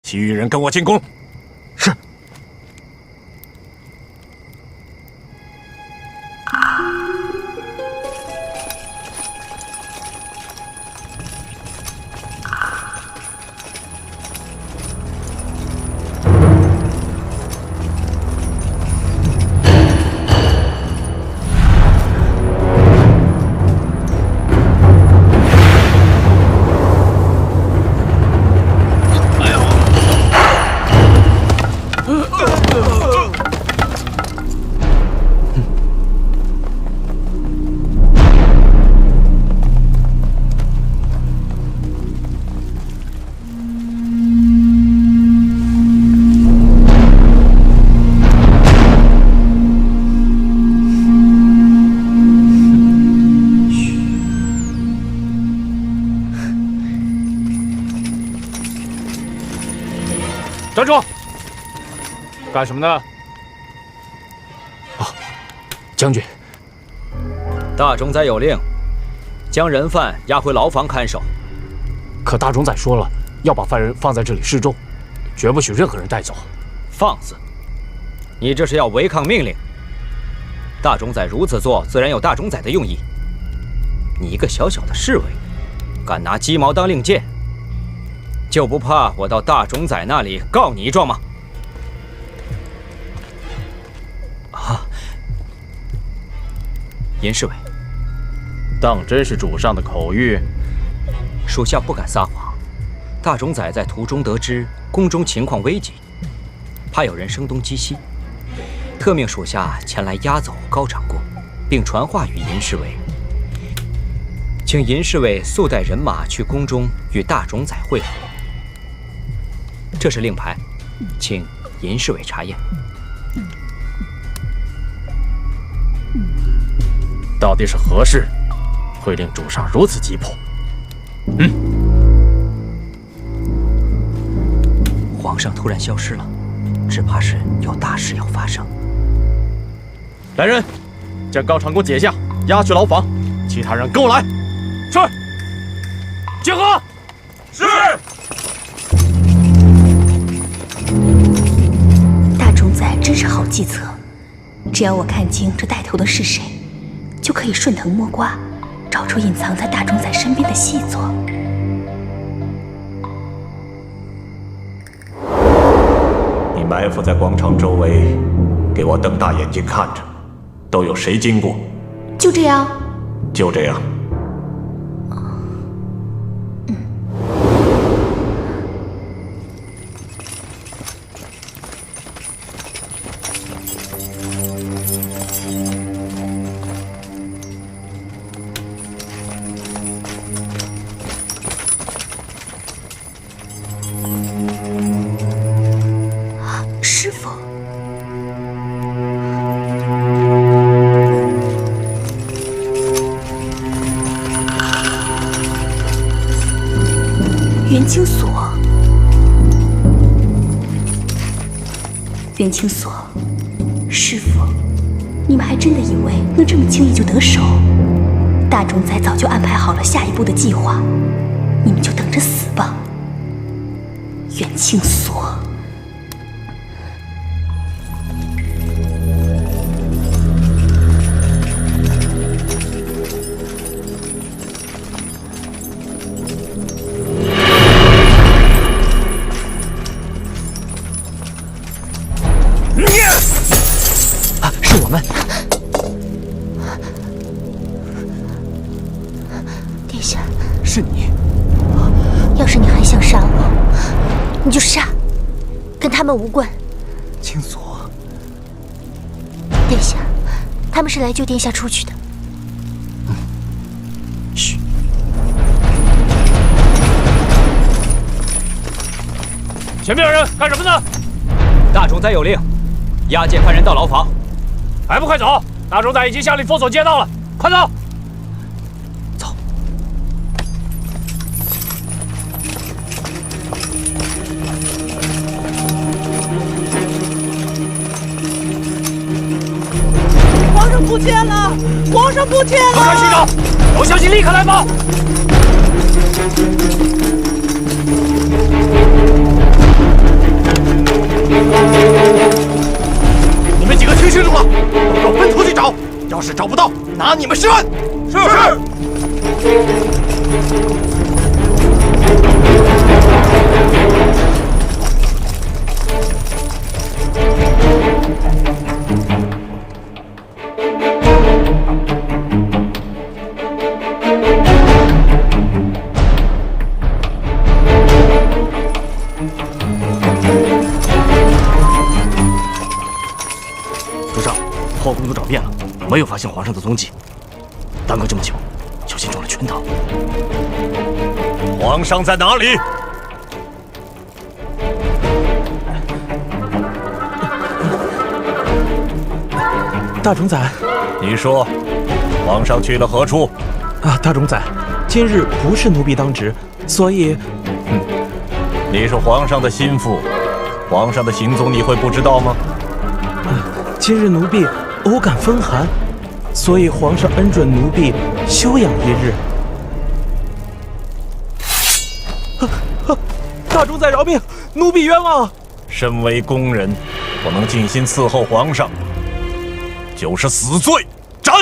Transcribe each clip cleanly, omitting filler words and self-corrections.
其余人跟我进宫。是。站住！干什么呢？将军，大冢宰有令，将人犯押回牢房看守。可大冢宰说了，要把犯人放在这里示众，绝不许任何人带走。放肆！你这是要违抗命令。大冢宰如此做，自然有大冢宰的用意。你一个小小的侍卫，敢拿鸡毛当令箭，就不怕我到大冢宰那里告你一状吗？啊！尹侍卫，当真是主上的口谕？属下不敢撒谎。大冢宰在途中得知宫中情况危急，怕有人声东击西，特命属下前来押走高长恭，并传话与尹侍卫，请尹侍卫速带人马去宫中与大冢宰会合。这是令牌，请尹侍卫查验。到底是何事，会令主上如此急迫？皇上突然消失了，只怕是有大事要发生。来人，将高长恭解下，押去牢房。其他人跟我来。是。集合。是。大冢宰真是好计策，只要我看清这带头的是谁，就可以顺藤摸瓜，找出隐藏在大冢宰身边的细作。你埋伏在广场周围，给我瞪大眼睛看着，都有谁经过？就这样。就这样。师傅，元清锁，元清锁，师傅，你们还真的以为能这么轻易就得手？大冢宰早就安排好了下一步的计划，你们就等着死吧。元清锁。是我们。殿下，是你。要是你还想杀我，你就杀，跟他们无关。清锁，殿下，他们是来救殿下出去的。嘘。前面的人干什么呢？大冢宰有令，押解犯人到牢房。还不快走！大冢宰已经下令封锁街道了，快走！走。皇上不见了！皇上不见了！快去找！有消息立刻来报！要是找不到，拿你们10万。是。主上，后宫都找遍了，没有发现皇上的踪迹。耽搁这么久，小心中了圈套。皇上在哪里？大冢宰，你说，皇上去了何处？啊，大冢宰，今日不是奴婢当值，所以，你是皇上的心腹，皇上的行踪你会不知道吗？今日奴婢偶感风寒，所以皇上恩准奴婢休养一日。大冢宰饶命，奴婢冤枉！身为宫人，不能尽心伺候皇上，就是死罪，斩！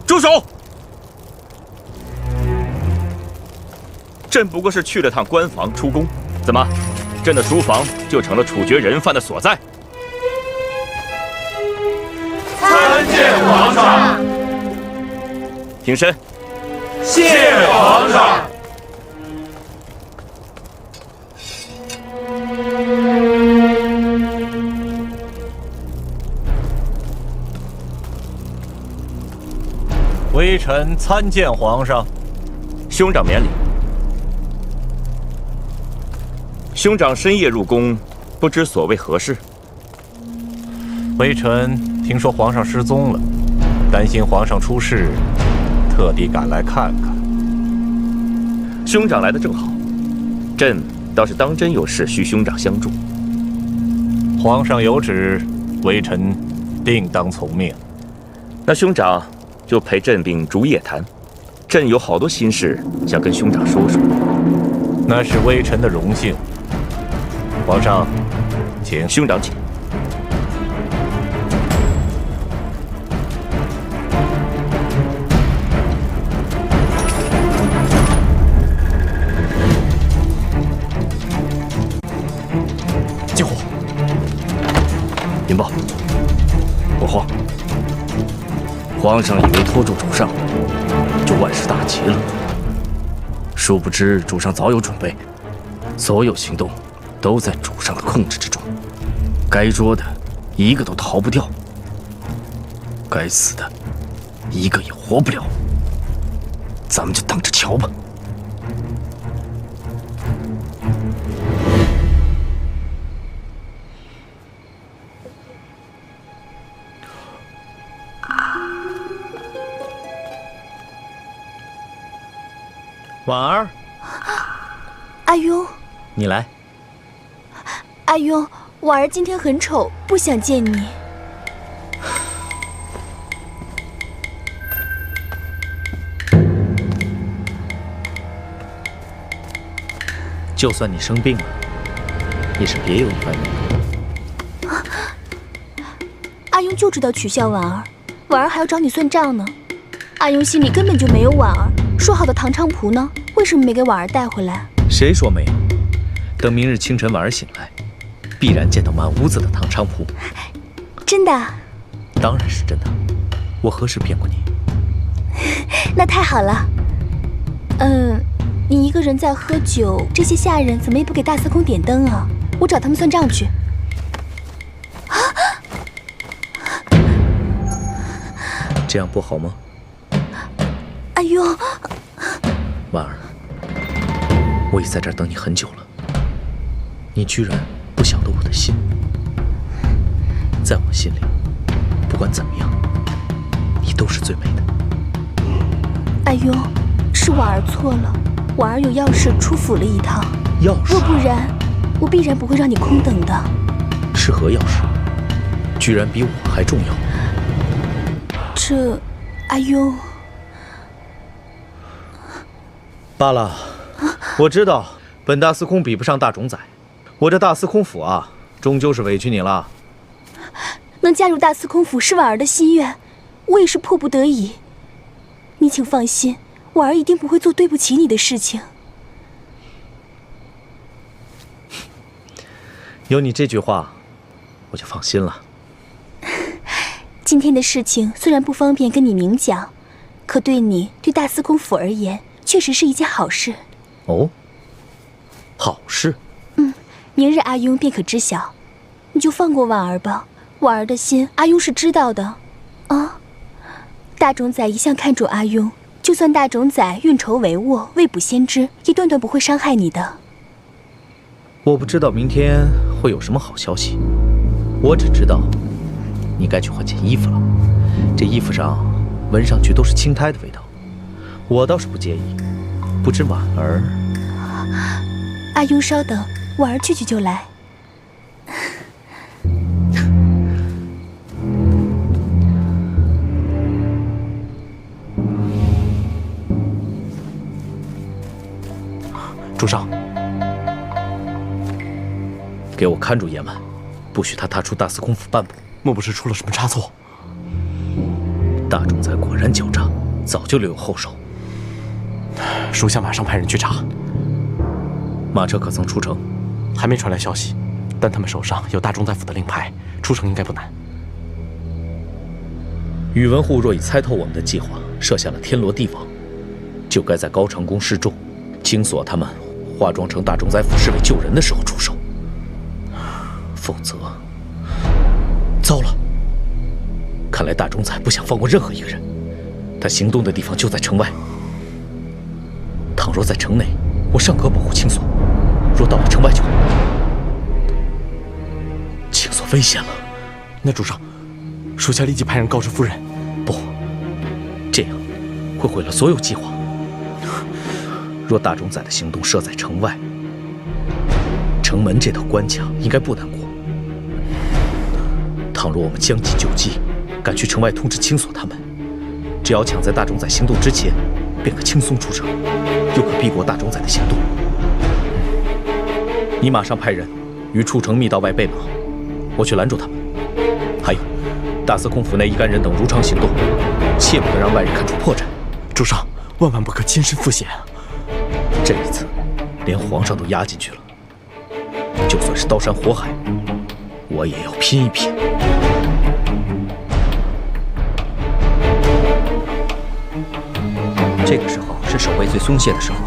住手！朕不过是去了趟官房出宫，怎么，朕的书房就成了处决人犯的所在？参见皇上。平身。谢皇上。微臣参见皇上。兄长免礼。兄长深夜入宫，不知所为何事？微臣听说皇上失踪了，担心皇上出事，特地赶来看看。兄长来的正好，朕倒是当真有事需兄长相助。皇上有旨，微臣定当从命。那兄长就陪朕并逐夜谈，朕有好多心事想跟兄长说说。那是微臣的荣幸。皇上，请。兄长请。救火！禀报，我皇上以为拖住主上，就万事大吉了。殊不知主上早有准备，所有行动都在主上的控制之中。该捉的，一个都逃不掉；该死的，一个也活不了。咱们就等着瞧吧。婉儿，阿庸，你来。阿庸，婉儿今天很丑，不想见你。就算你生病了，也是别有一番人。阿庸就知道取笑婉儿，婉儿还要找你算账呢。阿庸心里根本就没有婉儿，说好的唐菖蒲呢？为什么没给婉儿带回来？谁说没有？等明日清晨婉儿醒来，必然见到满屋子的唐菖蒲。真的？当然是真的，我何时骗过你？那太好了。你一个人在喝酒，这些下人怎么也不给大司空点灯啊？我找他们算账去。这样不好吗？哎呦，婉儿，我已在这儿等你很久了，你居然不晓得我的心。在我心里，不管怎么样，你都是最美的。哎呦，是婉儿错了，婉儿有要事出府了一趟。要事？若不然，我必然不会让你空等的。是何要事？居然比我还重要？这，哎呦。罢了，我知道本大司空比不上大冢宰，我这大司空府啊，终究是委屈你了。能加入大司空府是婉儿的心愿，我也是迫不得已。你请放心，婉儿一定不会做对不起你的事情。有你这句话，我就放心了。今天的事情虽然不方便跟你明讲，可对你、对大司空府而言，确实是一件好事。哦，好事。明日阿雍便可知晓。你就放过婉儿吧，婉儿的心，阿雍是知道的。啊，大冢仔一向看重阿雍，就算大冢仔运筹帷幄、未卜先知，也断断不会伤害你的。我不知道明天会有什么好消息，我只知道你该去换件衣服了。这衣服上闻上去都是青苔的味道，我倒是不介意。不知婉儿……阿雍稍等，婉儿去就来。主上，给我看住严婉，不许他踏出大司空府半步。莫不是出了什么差错？大冢仔果然狡诈，早就留有后手。属下马上派人去查。马车可曾出城？还没传来消息，但他们手上有大冢仔府的令牌，出城应该不难。宇文护若已猜透我们的计划，设下了天罗地网，就该在高长宫示众，清索他们化妆成大冢仔府侍卫救人的时候出手，否则，糟了！看来大冢仔不想放过任何一个人，他行动的地方就在城外。倘若在城内，我尚可保护青索；若到了城外就……青索危险了。那主上，属下立即派人告知夫人。不，这样会毁了所有计划。若大冢仔的行动设在城外，城门这道关卡应该不难过。倘若我们将计就计，赶去城外通知青索他们，只要抢在大冢仔行动之前，便可轻松出城，又可避过大冢仔的行动。你马上派人于出城密道外备马，我去拦住他们。还有，大司空府内一干人等如常行动，切不可让外人看出破绽。主上，万万不可亲身赴险啊！这一次，连皇上都压进去了，就算是刀山火海，我也要拼一拼。这个时候是守卫最松懈的时候，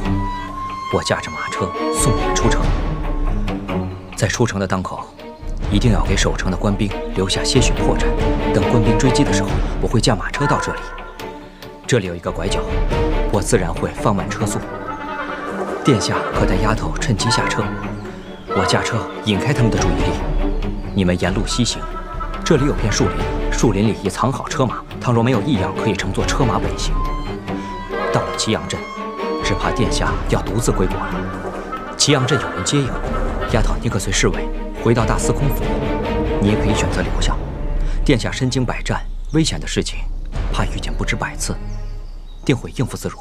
我驾着马车送你们出城。在出城的当口，一定要给守城的官兵留下些许破绽。等官兵追击的时候，我会驾马车到这里。这里有一个拐角，我自然会放慢车速。殿下可带丫头趁机下车，我驾车引开他们的注意力。你们沿路西行，这里有片树林，树林里已藏好车马，倘若没有异样，可以乘坐车马北行。到了祁阳镇，只怕殿下要独自归国了。祁阳镇有人接应，丫头你可随侍卫回到大司空府，你也可以选择留下。殿下身经百战，危险的事情怕遇见不止100次，定会应付自如。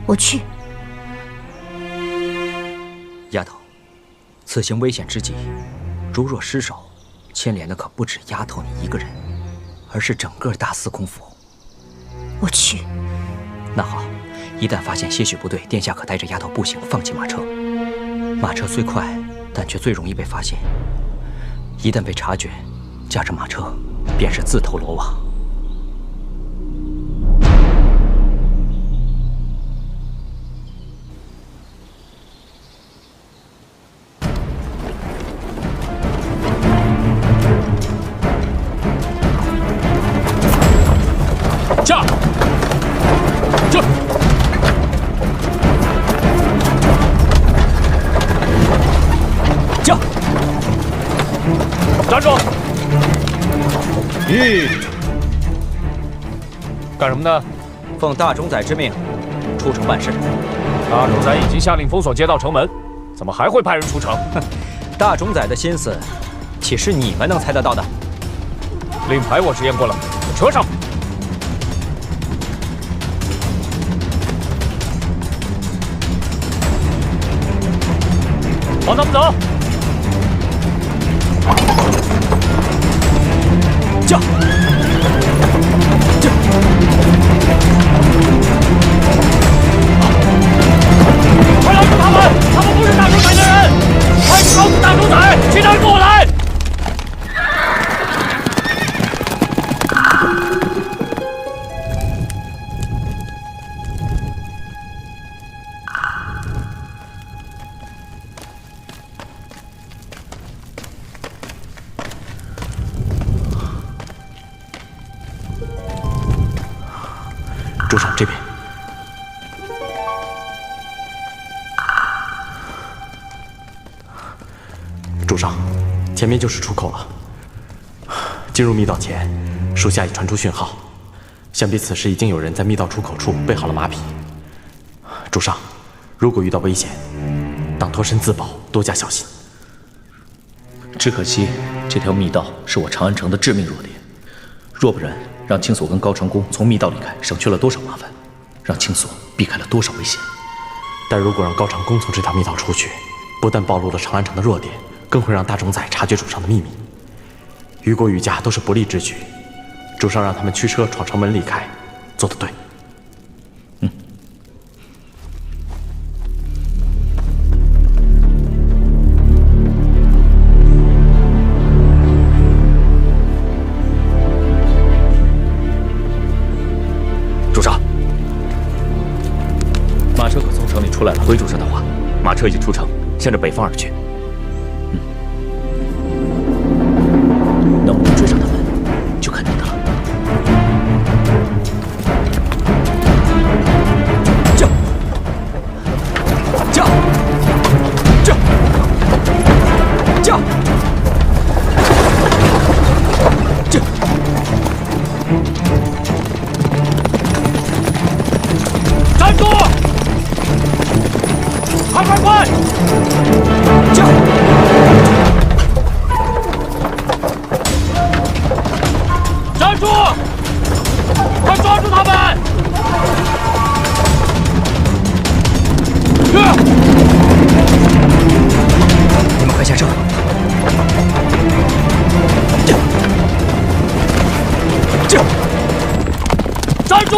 我去。丫头，此行危险之极，如若失手，牵连的可不止丫头你一个人，而是整个大司空府。我去。那好，一旦发现些许不对，殿下可带着丫头步行放弃马车。马车虽快，但却最容易被发现。一旦被察觉，驾着马车便是自投罗网。驾！这！驾！站住！干什么呢？奉大冢仔之命，出城办事。大冢仔已经下令封锁街道城门，怎么还会派人出城？大冢仔的心思，岂是你们能猜得到的？令牌我是验过了，车上。放他们走！这边。主上，前面就是出口了。进入密道前，属下已传出讯号，想必此时已经有人在密道出口处备好了马匹。主上，如果遇到危险，当脱身自保，多加小心。只可惜这条密道是我长安城的致命弱点，若不然，让青锁跟高长恭从密道离开，省去了多少麻烦，让青锁避开了多少危险。但如果让高长恭从这条密道出去，不但暴露了长安城的弱点，更会让大冢宰察觉主上的秘密。于国于家都是不利之举，主上让他们驱车闯城门离开，做得对。主上，马车可从城里出来了。回主上的话，马车已经出城，向着北方而去。能不能追上他们，就看你的了。驾！驾！驾！驾！驾！站住！快快快！驾！站住！快抓住他们！你们快下车！站住！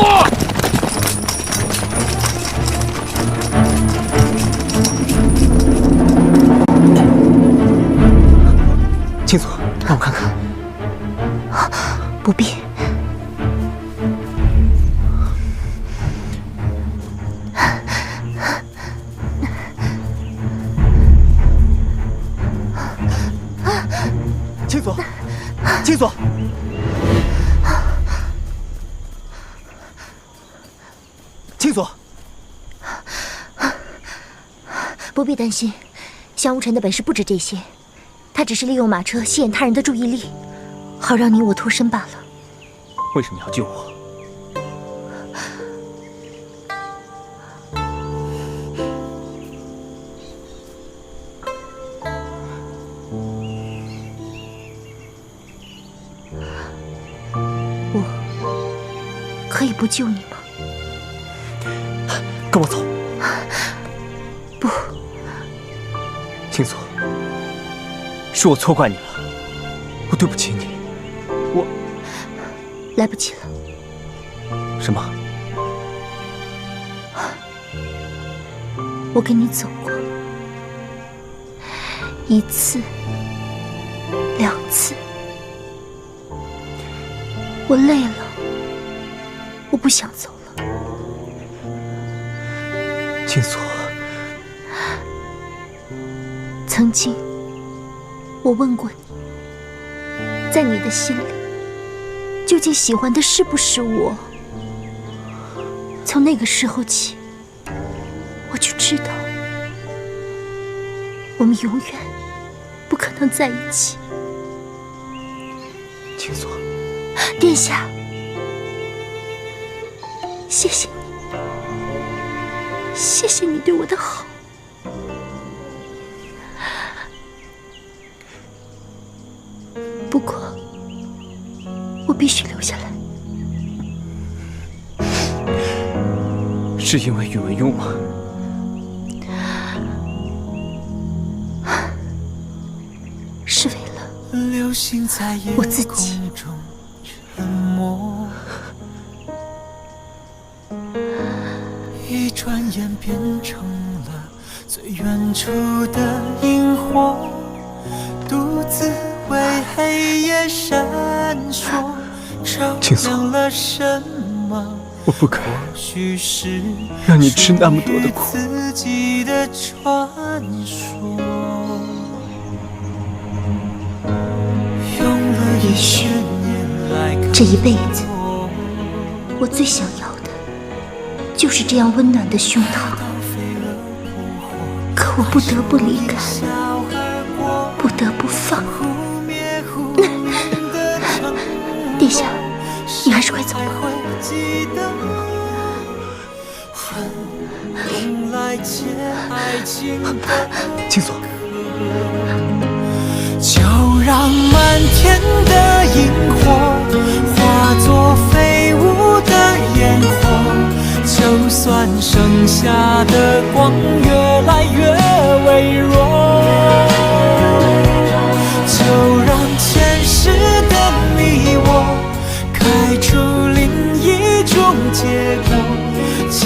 青锁，让我看看。不必。青锁，青锁，青锁，不必担心，香无尘的本事不止这些，他只是利用马车吸引他人的注意力，好让你我脱身罢了。为什么要救我？我可以不救你吗？跟我走。不，青锁，是我错怪你了，我对不起你，我来不及了。什么？我跟你走过一次、两次，我累了，我不想走了。青锁，曾经我问过你，在你的心里，究竟喜欢的是不是我？从那个时候起，我就知道，我们永远不可能在一起。青锁，殿下，谢谢你，谢谢你对我的好。不过，我必须留下来。是因为宇文邕吗？是为了我自己。一转眼变成了最远处的萤火，独自为黑夜闪烁，照亮了什么？我不肯让你吃那么多的苦。自己的传说，用了一10年来，这一辈子，我最想要的就是这样温暖的胸膛，可我不得不离开，不得不放。殿下，你还是快走吧。青锁，就让满天的萤火化作飞舞的烟火，就算剩下的光越来越微弱，就让前世的你我开出另一种结果，解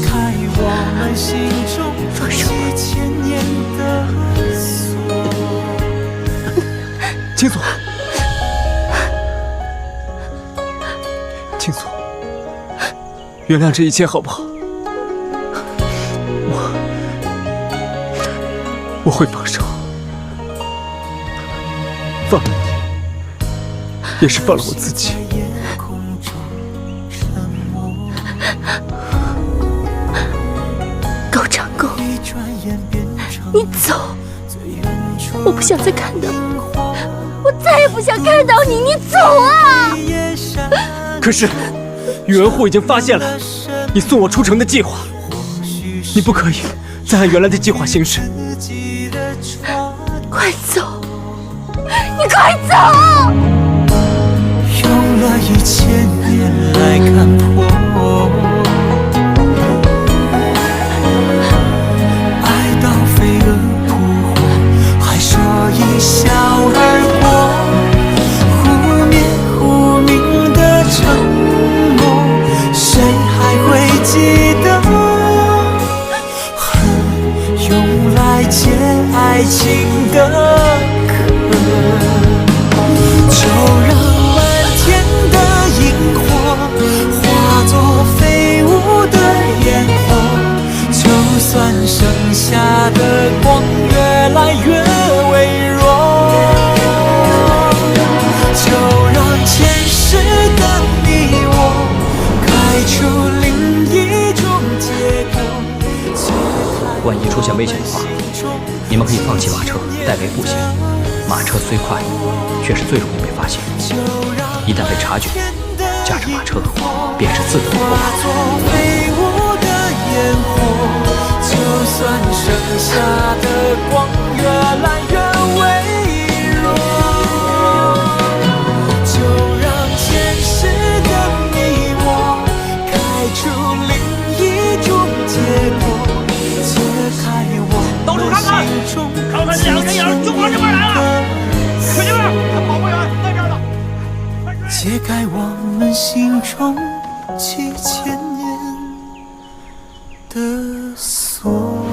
开我们心中几千年的锁。青锁，青锁，原谅这一切好不好？我会放手，放了你，也是放了我自己。高长恭，你走，我不想再看到你，我再也不想看到你，你走啊！可是，宇文护已经发现了你送我出城的计划，你不可以再按原来的计划行事。快走！你快走！用了1000年来看破，爱到飞蛾扑火，还说一笑而过，忽灭忽明的承诺，谁还会记得？恨用来解爱情的渴，就让满天的萤火化作飞舞的烟火，就算剩下的光越来越微弱，就让前世的你我开出另一种结果。万一出现危险的话，你们可以放弃马车，代为步行。马车虽快，却是最容易被发现。一旦被察觉，驾着马车便是自动脱跑。飞舞的烟火，就算剩下的光越来越微弱，就让前世的你我开出另一种结果，解开我们心中看看这两个黑影就往这边来了，快这边，看保护员在这儿呢，解开我们心中几千年的锁。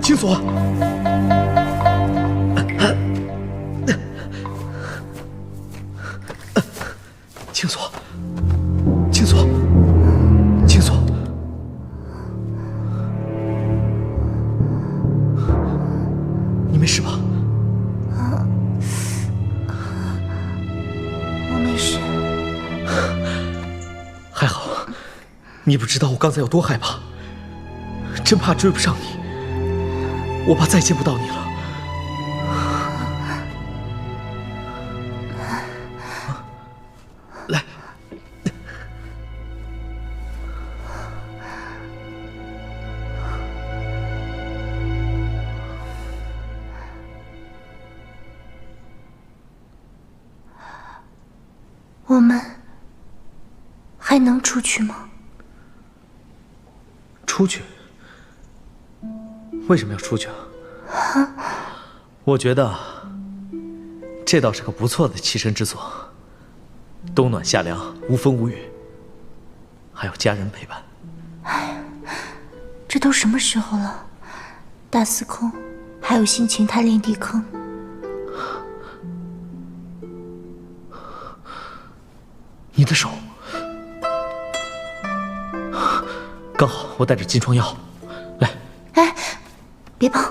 青锁，青锁，青锁，青锁，你没事吧？我没事。还好，你不知道我刚才有多害怕，真怕追不上你，我怕再见不到你了。来，我们还能出去吗？出去？为什么要出去啊？我觉得这倒是个不错的栖身之所，冬暖夏凉，无风无雨，还有家人陪伴。哎，这都什么时候了？大司空还有心情探炼地坑？你的手，刚好我带着金疮药，来。哎，别碰！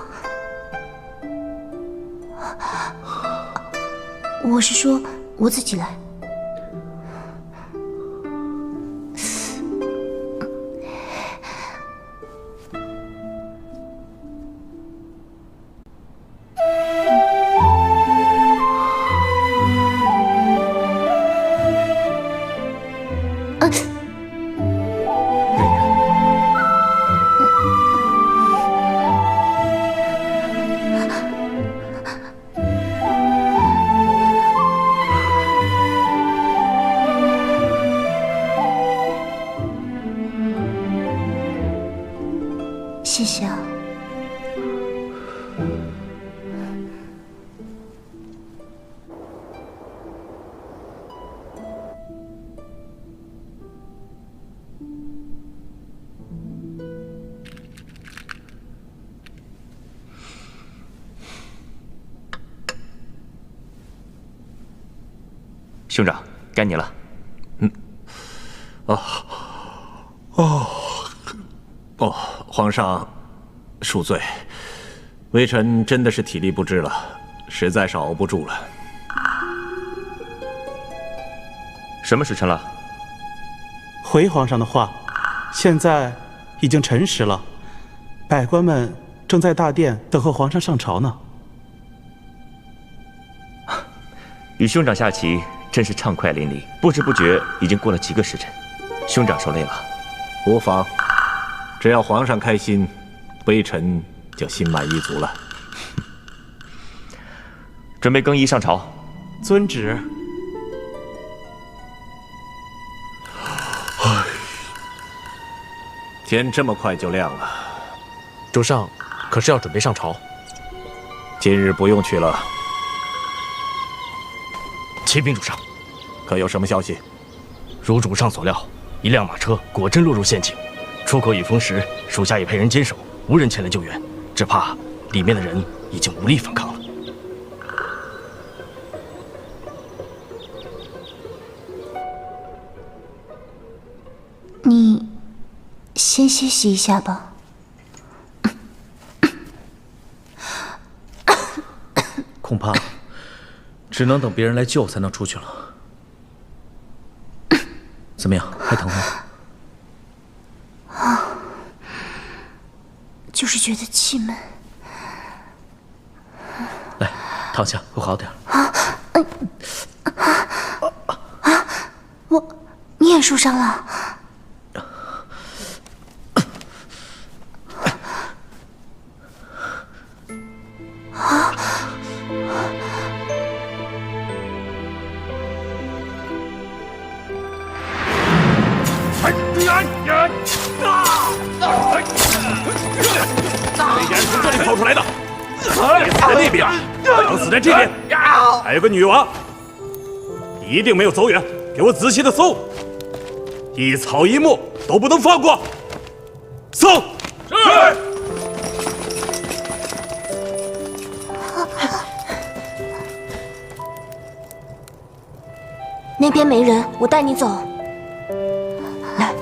我是说我自己来。谢谢啊。兄长，该你了。皇上恕罪，微臣真的是体力不支了，实在是熬不住了。什么时辰了？回皇上的话，现在已经辰时了，百官们正在大殿等候皇上上朝呢。与兄长下棋真是畅快淋漓，不知不觉已经过了几个时辰。兄长受累了。无妨，只要皇上开心，微臣就心满意足了。准备更衣上朝。遵旨。天这么快就亮了，主上可是要准备上朝？今日不用去了。启禀主上，可有什么消息？如主上所料，一辆马车果真落入陷阱，出口已封时，属下已派人坚守，无人前来救援，只怕里面的人已经无力反抗了。你先歇息一下吧。恐怕只能等别人来救才能出去了。怎么样，还疼吗？就是觉得气闷。来，躺下，会好点。你也受伤了？这人从这里跑出来的，别死在那边，想死在这边。还有个女娃，一定没有走远，给我仔细的搜，一草一木都不能放过。搜！是。那边没人，我带你走。来，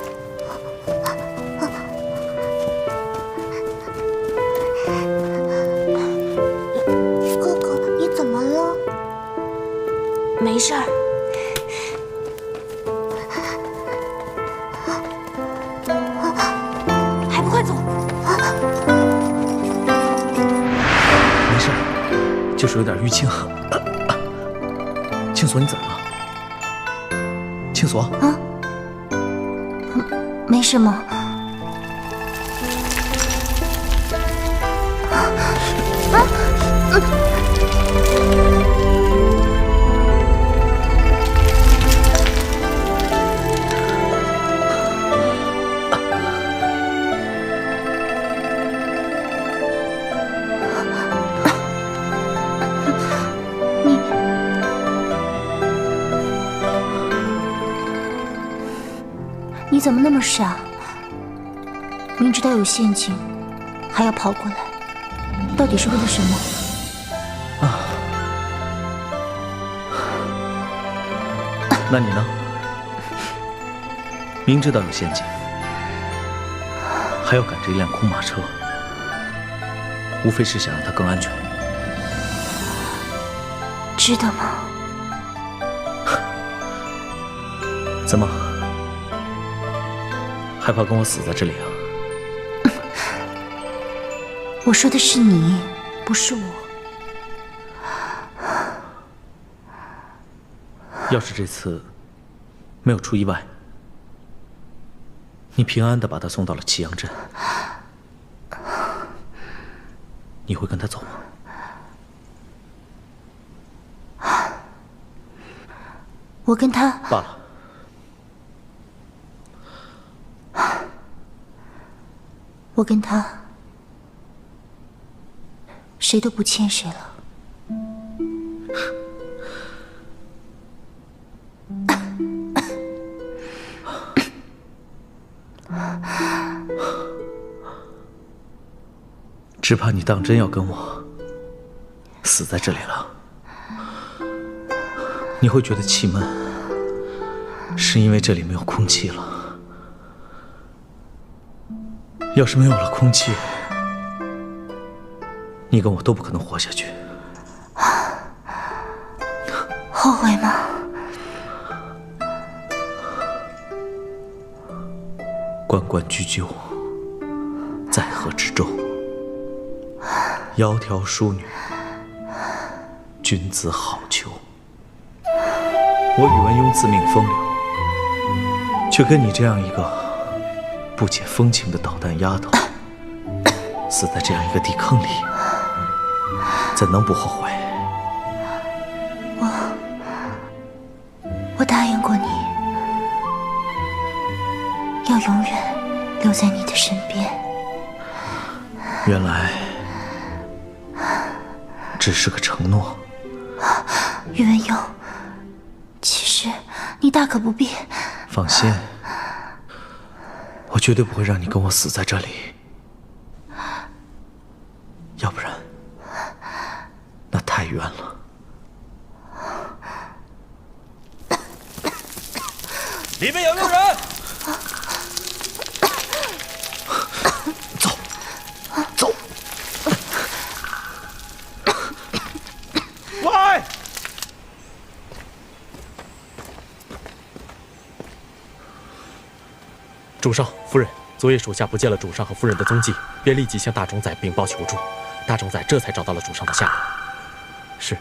哥哥，你怎么了？没事儿。还不快走！没事，就是有点淤青。青锁，你怎么了？青锁，啊？没什么。你怎么那么傻？明知道有陷阱，还要跑过来，到底是为了什么？那你呢？明知道有陷阱，还要赶着一辆空马车，无非是想让它更安全。知道吗？怎么？害怕跟我死在这里啊？我说的是你，不是我。要是这次没有出意外，你平安地把他送到了祁阳镇，你会跟他走吗？我跟他罢了。我跟他谁都不欠谁了。只怕你当真要跟我死在这里了，你会觉得气闷，是因为这里没有空气了。要是没有了空气，你跟我都不可能活下去。后悔吗？关关雎鸠，在河之洲。窈窕淑女，君子好逑。我宇文邕自命风流，却跟你这样一个不解风情的捣蛋丫头死在这样一个地坑里，怎能不后悔？我答应过你，要永远留在你的身边。原来只是个承诺。宇文邕，其实你大可不必。放心，我绝对不会让你跟我死在这里，要不然那太冤了。里面有没有人？走，走。喂！主上、夫人，昨夜属下不见了主上和夫人的踪迹，便立即向大冢宰禀报求助。大冢宰这才找到了主上的下落。是。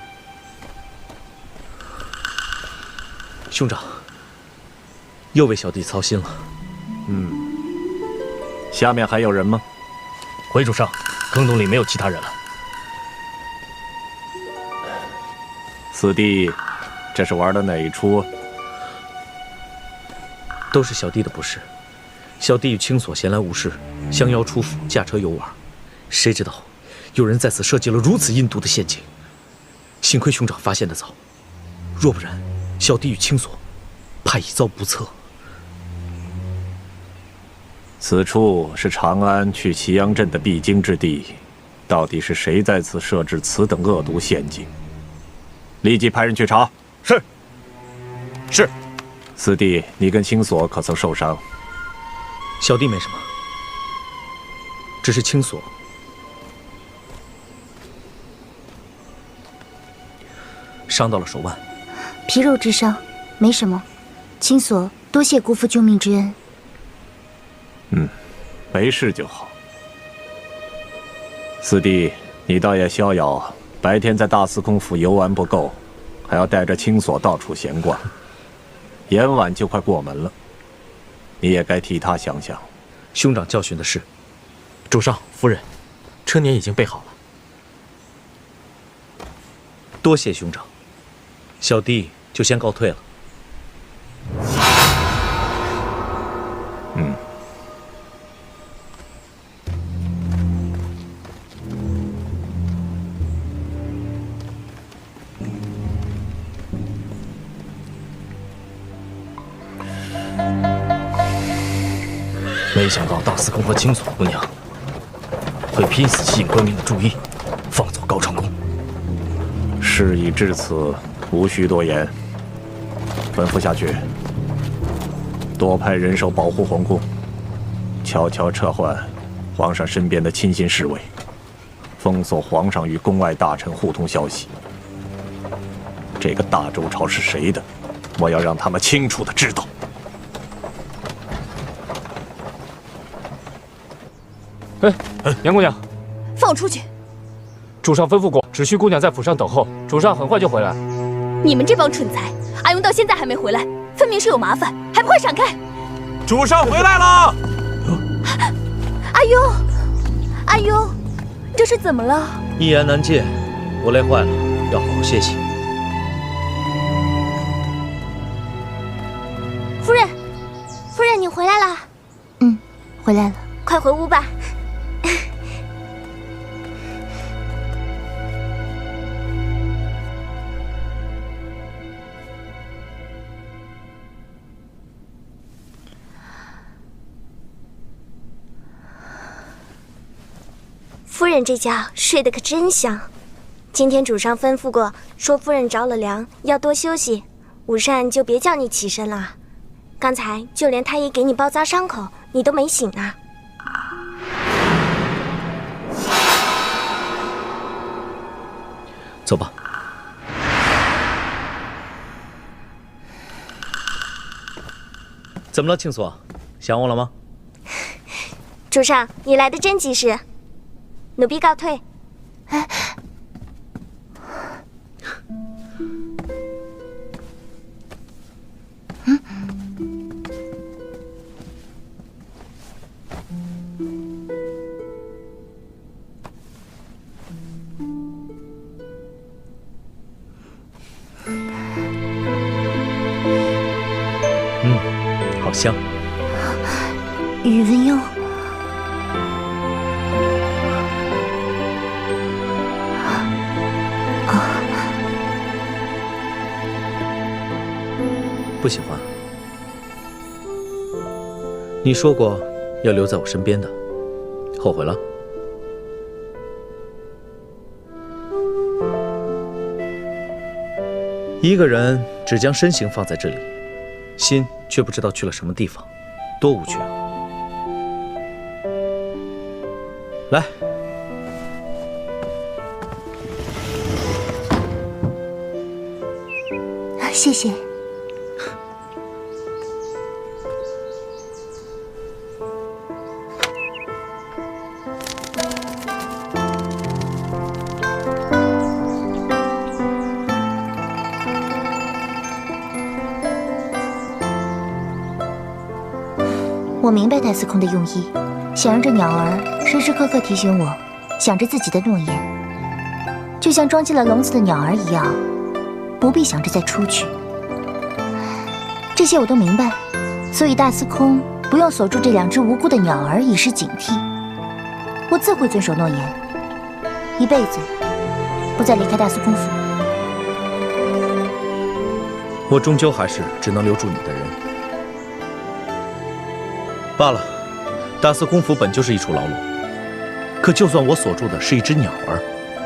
兄长，又为小弟操心了。下面还有人吗？回主上，坑洞里没有其他人了。四弟，这是玩的哪一出？都是小弟的不是。小弟与青锁闲来无事，相邀出府驾车游玩，谁知道有人在此设计了如此阴毒的陷阱。幸亏兄长发现得早，若不然，小弟与青锁怕已遭不测。此处是长安去祁阳镇的必经之地，到底是谁在此设置此等恶毒陷阱？立即派人去查。是。是。四弟，你跟青锁可曾受伤？小弟没什么，只是青锁伤到了手腕，皮肉之伤，没什么。青锁多谢姑父救命之恩。没事就好。四弟，你倒也逍遥，白天在大司空府游玩不够，还要带着青锁到处闲逛。眼晚就快过门了，你也该替他想想。兄长教训的是。主上、夫人，车辇已经备好了。多谢兄长，小弟就先告退了。没想到大司空和青锁姑娘会拼死吸引官兵的注意，放走高长恭。事已至此，无需多言。吩咐下去，多派人手保护皇宫，悄悄撤换皇上身边的亲信侍卫，封锁皇上与宫外大臣互通消息。这个大周朝是谁的，我要让他们清楚地知道。杨姑娘，放我出去！主上吩咐过，只需姑娘在府上等候，主上很快就回来。你们这帮蠢材，阿勇到现在还没回来，分明是有麻烦，还不快闪开！主上回来了！阿勇，阿勇，这是怎么了？一言难尽，我累坏了，要好好歇息。夫人，夫人，你回来了。回来了，快回屋吧。夫人这觉睡得可真香。今天主上吩咐过，说夫人着了凉，要多休息。午膳就别叫你起身了。刚才就连太医给你包扎伤口，你都没醒啊。走吧。怎么了，青锁？想我了吗？主上，你来的真及时。奴婢告退。好香。宇文佑。不喜欢。你说过要留在我身边的，后悔了？一个人只将身形放在这里，心却不知道去了什么地方，多无趣啊！来，谢谢。我明白戴司空的用意，想让这鸟儿时时刻刻提醒我，想着自己的诺言，就像装进了笼子的鸟儿一样，不必想着再出去。这些我都明白，所以大司空不用锁住这两只无辜的鸟儿以示警惕。我自会遵守诺言，一辈子不再离开大司空府。我终究还是只能留住你的人。罢了，大司空府本就是一处牢笼，可就算我锁住的是一只鸟儿，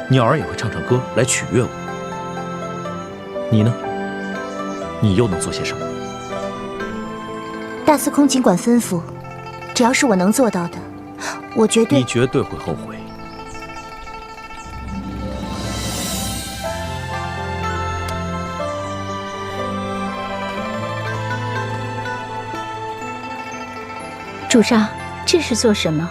鸟儿也会唱唱歌来取悦我。你呢？你又能做些什么？大司空尽管吩咐，只要是我能做到的，我绝对……你绝对会后悔。主上，这是做什么？